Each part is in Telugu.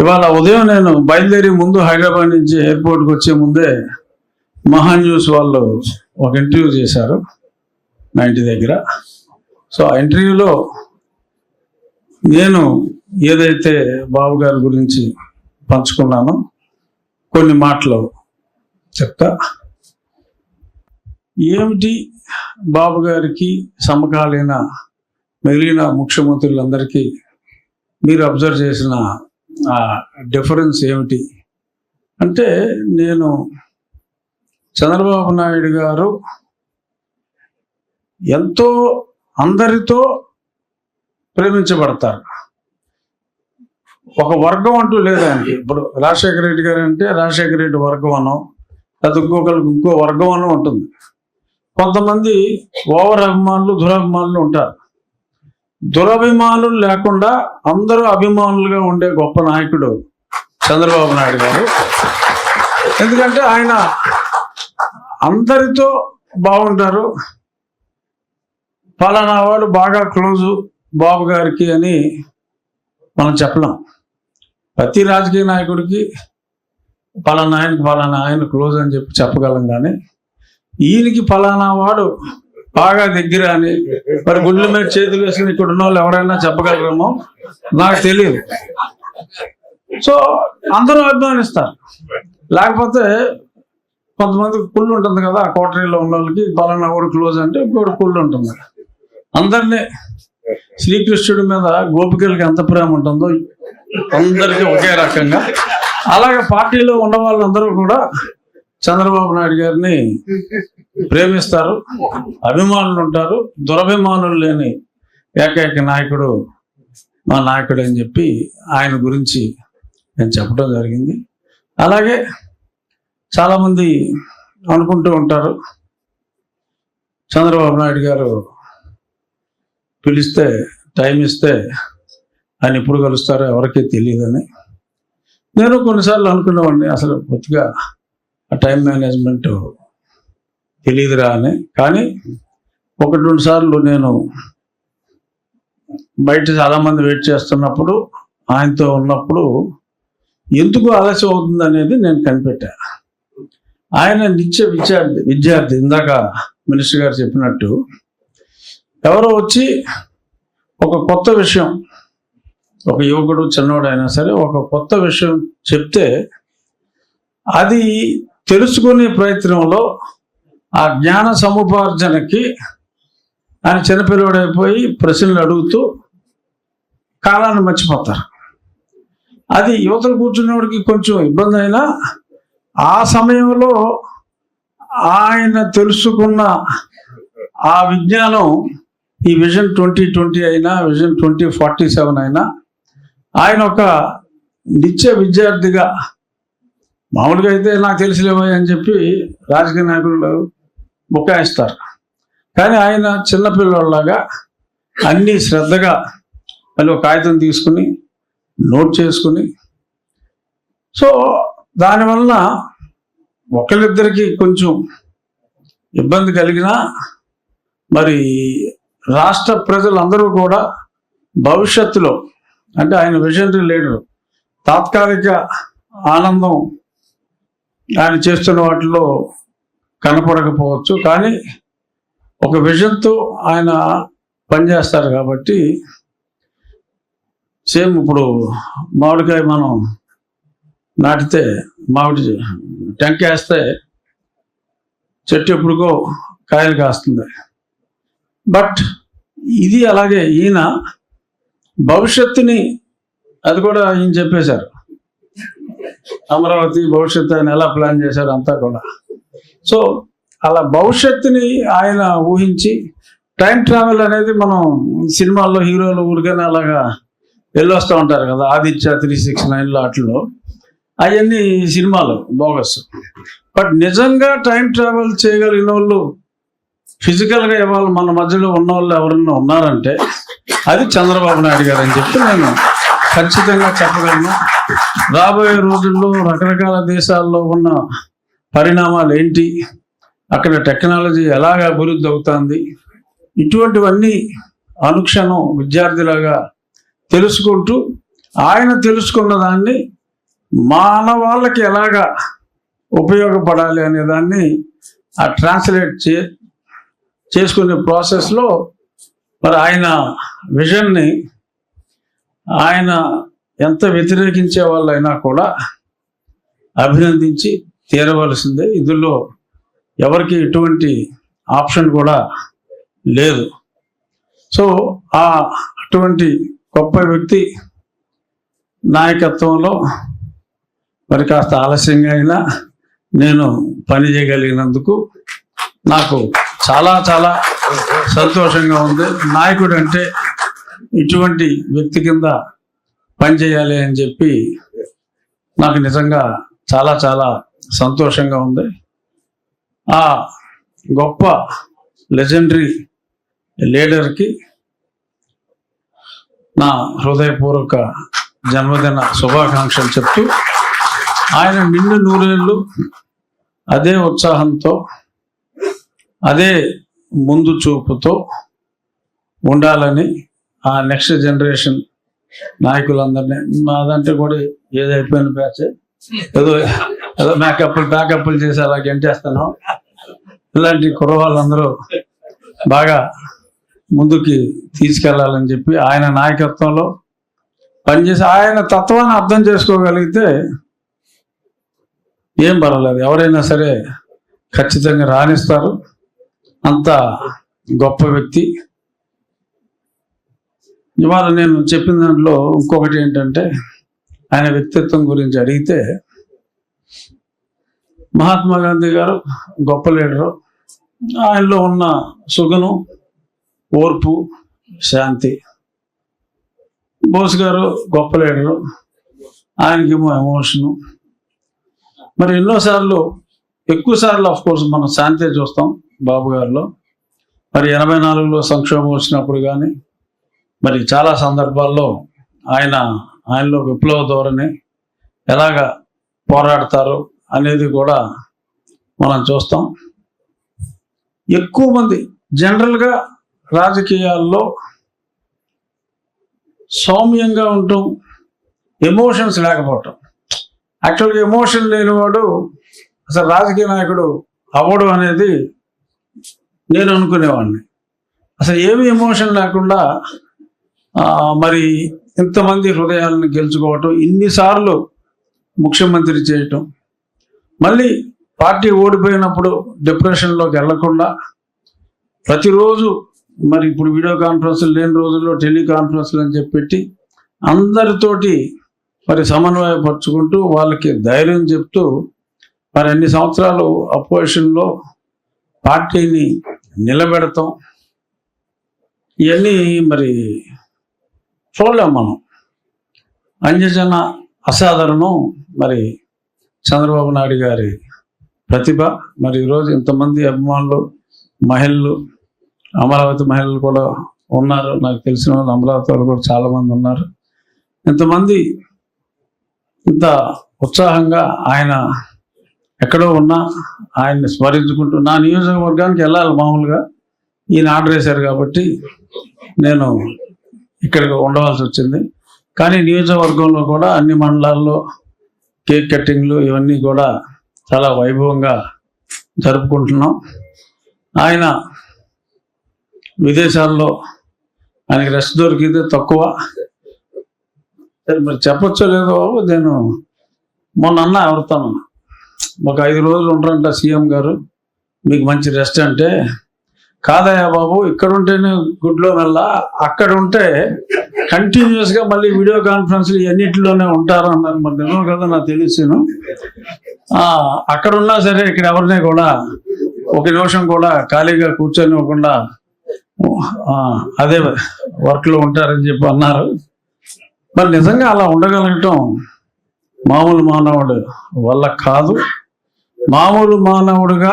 ఇవాళ ఉదయం నేను బయలుదేరి ముందు హైదరాబాద్ నుంచి ఎయిర్పోర్ట్కి వచ్చే ముందే మహా న్యూస్ వాళ్ళు ఒక ఇంటర్వ్యూ చేశారు నా ఇంటి దగ్గర. సో ఆ ఇంటర్వ్యూలో నేను ఏదైతే బాబు గారి గురించి పంచుకున్నానో కొన్ని మాటలు చెప్తా. ఏమిటి బాబు గారికి సమకాలీన మిగిలిన ముఖ్యమంత్రులందరికీ మీరు అబ్జర్వ్ చేసిన ఆ డిఫరెన్స్ ఏమిటి అంటే, నేను చంద్రబాబు నాయుడు గారు ఎంతో అందరితో ప్రేమించబడతారు. ఒక వర్గం అంటూ లేదు ఆయనకి. ఇప్పుడు రాజశేఖర రెడ్డి గారు అంటే రాజశేఖర రెడ్డి వర్గం అనో, అది ఇంకొకరికి ఇంకో వర్గం అనో ఉంటుంది. కొంతమంది ఓవర్ అభిమానులు, దురభిమానులు ఉంటారు. దురభిమానులు లేకుండా అందరూ అభిమానులుగా ఉండే గొప్ప నాయకుడు చంద్రబాబు నాయుడు గారు. ఎందుకంటే ఆయన అందరితో బాగుంటారు. పలానా వాడు బాగా క్లోజు బాబు గారికి అని మనం చెప్పలేం. ప్రతి రాజకీయ నాయకుడికి పలానా ఆయన క్లోజ్ అని చెప్పగలం. కానీ ఈయనకి పలానా వాడు బాగా దగ్గర అని మరి గుండెల మీద చేతులు వేసుకుని ఇక్కడ ఉన్న వాళ్ళు ఎవరైనా చెప్పగలరేమో నాకు తెలియదు. సో అందరూ అభిమానిస్తారు. లేకపోతే కొంతమంది కుళ్ళు ఉంటుంది కదా, ఆ కోటరీలో ఉన్న వాళ్ళకి పలానా కూడా క్లోజ్ అంటే ఇంకోటి కుళ్ళు ఉంటుంది. అందరినీ శ్రీకృష్ణుడి మీద గోపికలకి ఎంత ప్రేమ ఉంటుందో అందరికీ ఒకే రకంగా, అలాగే పార్టీలో ఉన్న వాళ్ళందరూ కూడా చంద్రబాబు నాయుడు గారిని ప్రేమిస్తారు, అభిమానులు ఉంటారు. దురభిమానులు లేని ఏకైక నాయకుడు మా నాయకుడు అని చెప్పి ఆయన గురించి నేను చెప్పడం జరిగింది. అలాగే చాలామంది అనుకుంటూ ఉంటారు చంద్రబాబు నాయుడు గారు పిలిస్తే టైం ఇస్తే ఆయన ఎప్పుడు కలుస్తారో ఎవరికీ తెలియదని. నేను కొన్నిసార్లు అనుకునేవాడిని, అసలు కొద్దిగా ఆ టైం మేనేజ్మెంట్ తెలియదురా అని. కానీ 1-2 సార్లు నేను బయట చాలామంది వెయిట్ చేస్తున్నప్పుడు, ఆయనతో ఉన్నప్పుడు ఎందుకు ఆలస్యం అవుతుంది అనేది నేను కనిపెట్టా. ఆయన నిత్య విద్యార్థి ఇందాక మినిస్టర్ గారు చెప్పినట్టు, ఎవరో వచ్చి ఒక కొత్త విషయం, ఒక యువకుడు చిన్నవాడు అయినా సరే ఒక కొత్త విషయం చెప్తే అది తెలుసుకునే ప్రయత్నంలో ఆ జ్ఞాన సముపార్జనకి ఆయన చిన్నపిల్లవాడైపోయి ప్రశ్నలు అడుగుతూ కాలాన్ని మర్చిపోతారు. అది యువతలు కూర్చున్నవాడికి కొంచెం ఇబ్బంది అయినా, ఆ సమయంలో ఆయన తెలుసుకున్న ఆ విజ్ఞానం ఈ విజన్ 2020 అయినా, విజన్ 2047 అయినా, ఆయన ఒక నిత్య విద్యార్థిగా, మామూలుగా అయితే నాకు తెలిసిలేవా అని చెప్పి రాజకీయ నాయకులు బుకాయిస్తారు. కానీ ఆయన చిన్నపిల్లలాగా అన్నీ శ్రద్ధగా మళ్ళీ ఒక కాగితం తీసుకుని నోట్ చేసుకుని, సో దానివల్ల ఒకరిద్దరికి కొంచెం ఇబ్బంది కలిగినా, మరి రాష్ట్ర ప్రజలందరూ కూడా భవిష్యత్తులో, అంటే ఆయన విజనరీ లీడర్, తాత్కాలిక ఆనందం ఆయన చేస్తున్న వాటిలో కనపడకపోవచ్చు, కానీ ఒక విజన్తో ఆయన పనిచేస్తారు. కాబట్టి సేమ్ ఇప్పుడు మామిడికాయ మనం నాటితే, మామిడి టెంక వేస్తే చెట్టు ఎప్పుడుకో కాయలు కాస్తుంది. బట్ ఇది అలాగే ఈయన భవిష్యత్తుని, అది కూడా ఈయన చెప్పేశారు, అమరావతి భవిష్యత్తు ఆయన ఎలా ప్లాన్ చేశారు అంతా కూడా. సో అలా భవిష్యత్తుని ఆయన ఊహించి, టైం ట్రావెల్ అనేది మనం సినిమాల్లో హీరోలు ఊరికైనా అలాగా వెళ్ళొస్తూ ఉంటారు కదా, ఆదిత్య 369 వాటిలో, అవన్నీ సినిమాలు బోగస్. బట్ నిజంగా టైం ట్రావెల్ చేయగలిగిన వాళ్ళు, ఫిజికల్గా ఇవాళ మన మధ్యలో ఉన్న వాళ్ళు ఎవరన్నా ఉన్నారంటే అది చంద్రబాబు నాయుడు గారు అని చెప్పి నేను ఖచ్చితంగా చెప్పగలను. రాబోయే రోజుల్లో రకరకాల దేశాల్లో ఉన్న పరిణామాలు ఏంటి, అక్కడ టెక్నాలజీ ఎలాగ అభివృద్ధి అవుతుంది, ఇటువంటివన్నీ అనుక్షణం విద్యార్థిలాగా తెలుసుకుంటూ ఆయన తెలుసుకున్న దాన్ని మానవాళ్ళకి ఎలాగా ఉపయోగపడాలి అనే దాన్ని ఆ ట్రాన్స్లేట్ చేసుకునే ప్రాసెస్లో మరి ఆయన విజన్ని ఆయన ఎంత వ్యతిరేకించే వాళ్ళైనా కూడా అభినందించి తీరవలసిందే. ఇందులో ఎవరికి ఎటువంటి ఆప్షన్ కూడా లేదు. సో అటువంటి గొప్ప వ్యక్తి నాయకత్వంలో మరి కాస్త ఆలస్యంగా అయినా నేను పని చేయగలిగినందుకు నాకు చాలా చాలా సంతోషంగా ఉంది. నాయకుడు అంటే ఇటువంటి వ్యక్తి కింద పనిచేయాలి అని చెప్పి నాకు నిజంగా చాలా చాలా సంతోషంగా ఉంది. ఆ గొప్ప లెజెండరీ లీడర్కి నా హృదయపూర్వక జన్మదిన శుభాకాంక్షలు చెప్తూ ఆయన నిండు నూరేళ్ళు అదే ఉత్సాహంతో అదే ముందు చూపుతో ఉండాలని ఆ నెక్స్ట్ జనరేషన్ నాయకులందరినీ మాదంటే కూడా ఏదైపోయిన బ్యాచ్ ఏదో ఏదో బ్యాకప్లు చేసి అలా గెంటేస్తాను. ఇలాంటి కుర్రవాళ్ళందరూ బాగా ముందుకి తీసుకెళ్లాలని చెప్పి ఆయన నాయకత్వంలో పనిచేసి ఆయన తత్వాన్ని అర్థం చేసుకోగలిగితే ఏం పర్వాలేదు, ఎవరైనా సరే ఖచ్చితంగా రాణిస్తారు. అంత గొప్ప వ్యక్తి. ఇవాళ నేను చెప్పిన దాంట్లో ఇంకొకటి ఏంటంటే ఆయన వ్యక్తిత్వం గురించి అడిగితే మహాత్మా గాంధీ గారు గొప్ప లీడరు. ఆయనలో ఉన్న సుగుణం, ఓర్పు, శాంతి. బోస్ గారు గొప్ప లీడరు, ఆయనకేమో ఎమోషను. మరి ఎన్నోసార్లు ఎక్కువసార్లు ఆఫ్కోర్స్ మనం శాంతి చూస్తాం బాబు గారిలో. మరి 84లో సంక్షోభం వచ్చినప్పుడు కానీ మరి చాలా సందర్భాల్లో ఆయనలో విప్లవ ధోరణి ఎలాగ పోరాడతారు అనేది కూడా మనం చూస్తాం. ఎక్కువ మంది జనరల్గా రాజకీయాల్లో సౌమ్యంగా ఉండటం, ఎమోషన్స్ లేకపోవటం. యాక్చువల్గా ఎమోషన్ లేనివాడు అసలు రాజకీయ నాయకుడు అవ్వడం అనేది నేను అనుకునేవాడిని. అసలు ఏమి ఎమోషన్ లేకుండా మరి ఇంతమంది హృదయాలను గెలుచుకోవటం, ఇన్నిసార్లు ముఖ్యమంత్రి చేయటం, మళ్ళీ పార్టీ ఓడిపోయినప్పుడు డిప్రెషన్లోకి వెళ్లకుండా ప్రతిరోజు మరి ఇప్పుడు వీడియో కాన్ఫరెన్స్లు లేని రోజుల్లో టెలికాన్ఫరెన్స్లు అని చెప్పి అందరితోటి మరి సమన్వయపరుచుకుంటూ వాళ్ళకి ధైర్యం చెప్తూ మరి అన్ని సంవత్సరాలు అపోజిషన్లో పార్టీని నిలబెడతాం, ఇవన్నీ మరి చూడలేం మనం. అంజజన అసాధారణం మరి చంద్రబాబు నాయుడు గారి ప్రతిభ. మరి ఈరోజు ఇంతమంది అభిమానులు, మహిళలు, అమరావతి మహిళలు కూడా ఉన్నారు. నాకు తెలిసిన వాళ్ళు అమరావతి వాళ్ళు కూడా చాలామంది ఉన్నారు. ఇంతమంది ఇంత ఉత్సాహంగా ఆయన ఎక్కడో ఉన్నా ఆయన్ని స్మరించుకుంటూ నా నియోజకవర్గానికి వెళ్ళాలి. మామూలుగా ఈయన ఆర్డర్ వేశారు కాబట్టి నేను ఇక్కడికి ఉండవలసి వచ్చింది. కానీ నియోజకవర్గంలో కూడా అన్ని మండలాల్లో కేక్ కట్టింగ్లు ఇవన్నీ కూడా చాలా వైభవంగా జరుపుకుంటున్నాం. ఆయన విదేశాల్లో ఆయనకి రెస్ట్ దొరికితే తక్కువ. మరి చెప్పొచ్చో లేదో నేను మొన్న అన్న ఎవరుతాను, ఒక 5 రోజులు ఉంటారంట సీఎం గారు, మీకు మంచి రెస్ట్ అంటే, కాదయ్యా బాబు ఇక్కడ ఉంటేనే గుడ్లో వెళ్ళా, అక్కడ ఉంటే కంటిన్యూస్గా మళ్ళీ వీడియో కాన్ఫరెన్స్లు ఎన్నిటిలోనే ఉంటారు అన్నారు. మరి నిజం కదా నాకు తెలియను. అక్కడ ఉన్నా సరే ఇక్కడ ఎవరిని కూడా ఒక నిమిషం కూడా ఖాళీగా కూర్చొనివ్వకుండా అదే వర్క్లో ఉంటారని చెప్పి అన్నారు. మరి నిజంగా అలా ఉండగలగటం మామూలు మానవుడు వల్ల కాదు. మామూలు మానవుడుగా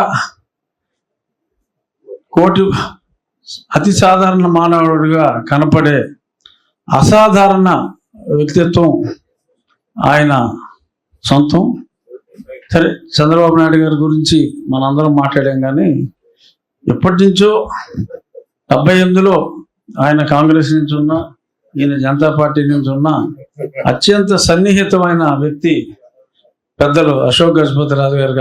కోటి అతి సాధారణ మానవుడిగా కనపడే అసాధారణ వ్యక్తిత్వం ఆయన సొంతం. సరే, చంద్రబాబు నాయుడు గారి గురించి మనందరం మాట్లాడాం. కానీ ఎప్పటి నుంచో 78లో ఆయన కాంగ్రెస్ నుంచి ఉన్న ఈయన జనతా పార్టీ నుంచి ఉన్న అత్యంత సన్నిహితమైన వ్యక్తి పెద్దలు అశోక్ గజపతి రాజు గారు